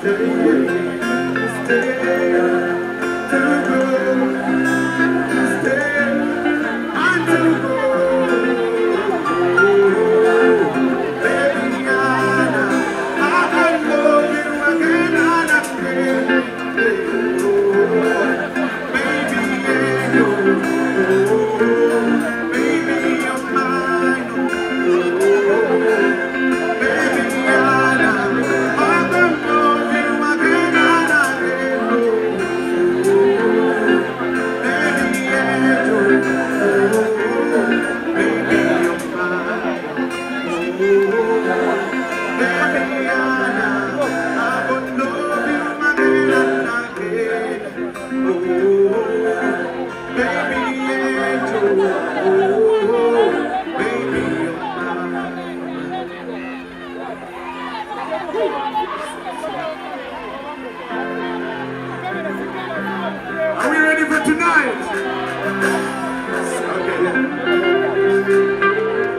Are we ready for tonight? Okay, yeah.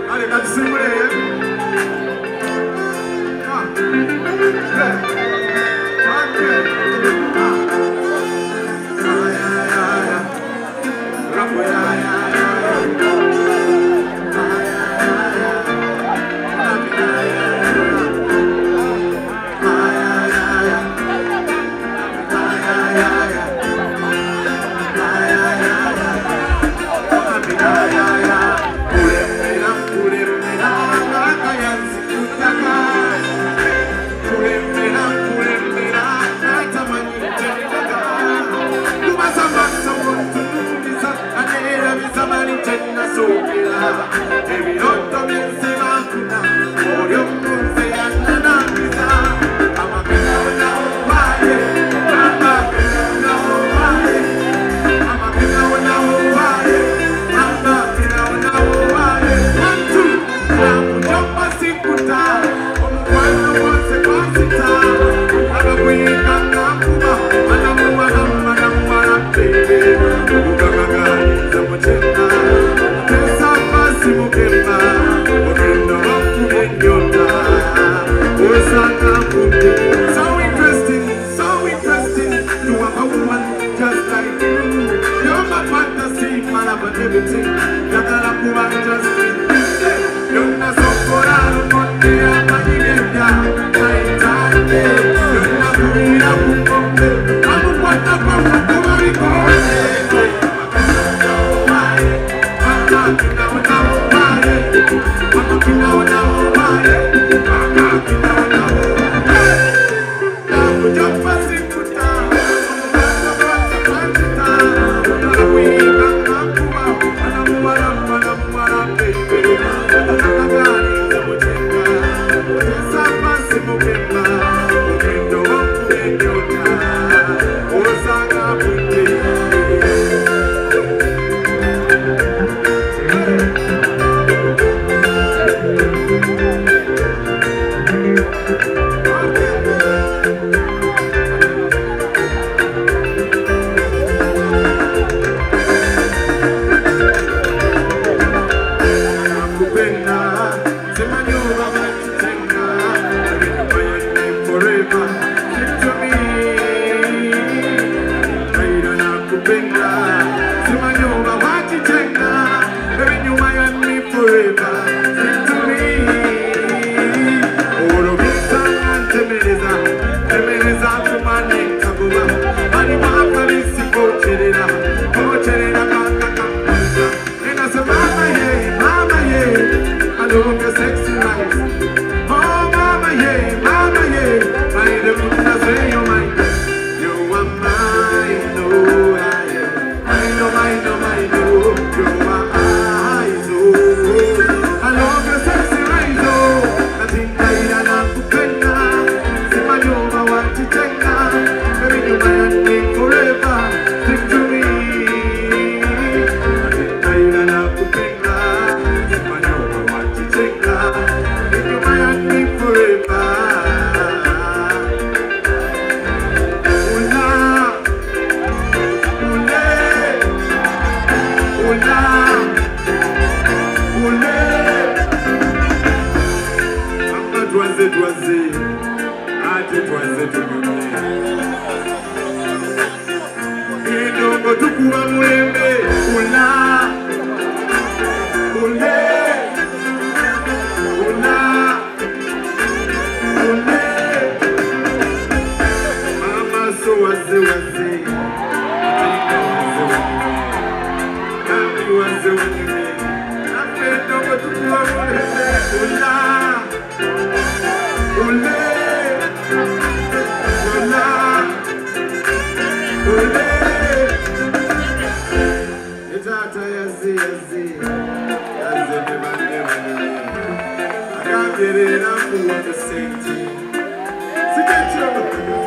Allez, got to sing with it, yeah? Yeah. Okay. Rock with wazze tunyumye endongo tukuba mulembe ula ule ula ule mama so wazze wazze atika wazze nami wazze wanyumye endongo tukuba mulembe ula ule ula ule etata yazze yazze yazze bebande bane agagerera kuwa senti siketyo ule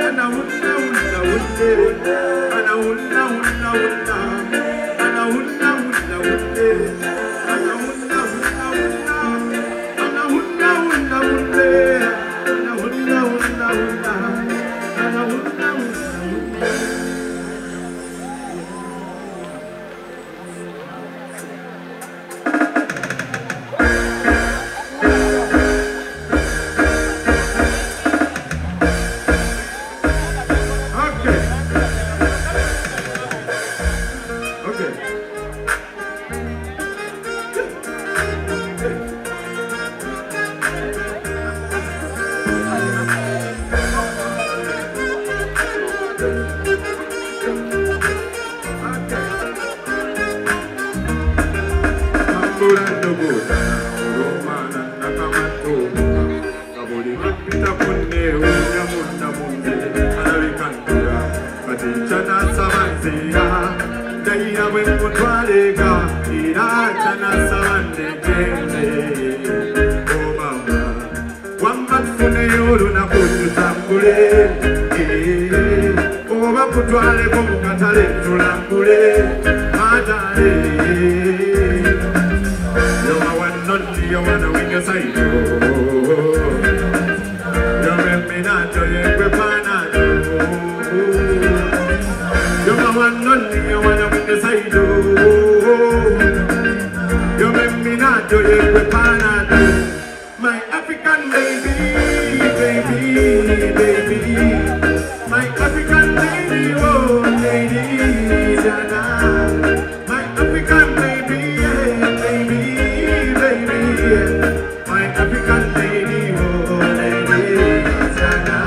ana unna unna ule ana unna unna unna ana unna unna ule ana unna unna unna ana unna unna ule ana unna unna unna ana unna unna my African baby, baby, baby, my African baby, oh lady, Dada, my African baby, baby, baby, my African baby, oh lady, Dada.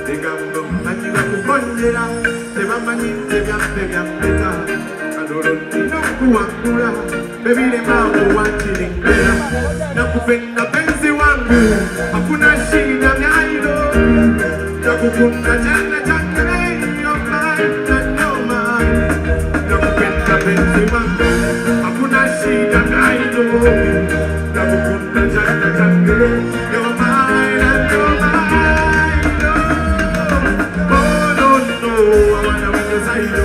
They come to money to Kondera, they want money to get better. I don't know who baby, they want to better. Nakupenda penzi wangu hakuna shida nyayo nakukunda jana jana yo maana nyoma nakupenda penzi wangu hakuna shida nyayo nakukunda jana jana yo maana nyoma oh no no I wanna win the side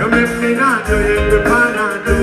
yo me minato yengue panado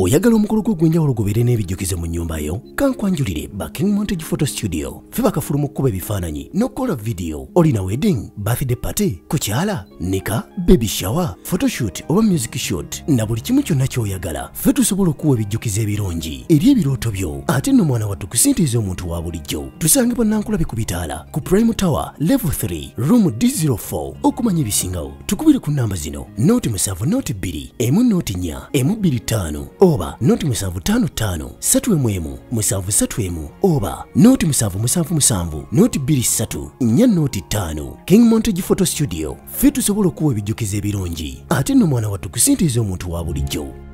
oyagala omukolo gw'ogwenjawulo gubeere n'ebijjukize mu nnyumba yo kankwanjulire King Montage Photo Studio fe bakafulu mu kkuba ebifaananyi n'okukola video olina wedding birthday party kukyala nika baby shower photoshoot oba music shoot na buli kimu kyonna ky'oyagala fe tusobola okuwa ebijjukize ebirungi eri ebirooto byo ate nno mwana wattu kusintiiza omuntu wa bulijjo tusange bannankulabe ku bitaala ku Prime Tower level 3 room D04 okumanya ebisingawo tukubire ku namba zino noti 7 noti 2 1 noti 4 1 2 5 oba oba noti 755 3 731 oba noti 777 noti 23 nya noti 5. King Montage Photo Studio ffe tusobola okuwa ebijjukizo ebirungi ate nno mwana wattu kusintiiza omuntu wa bulijjo.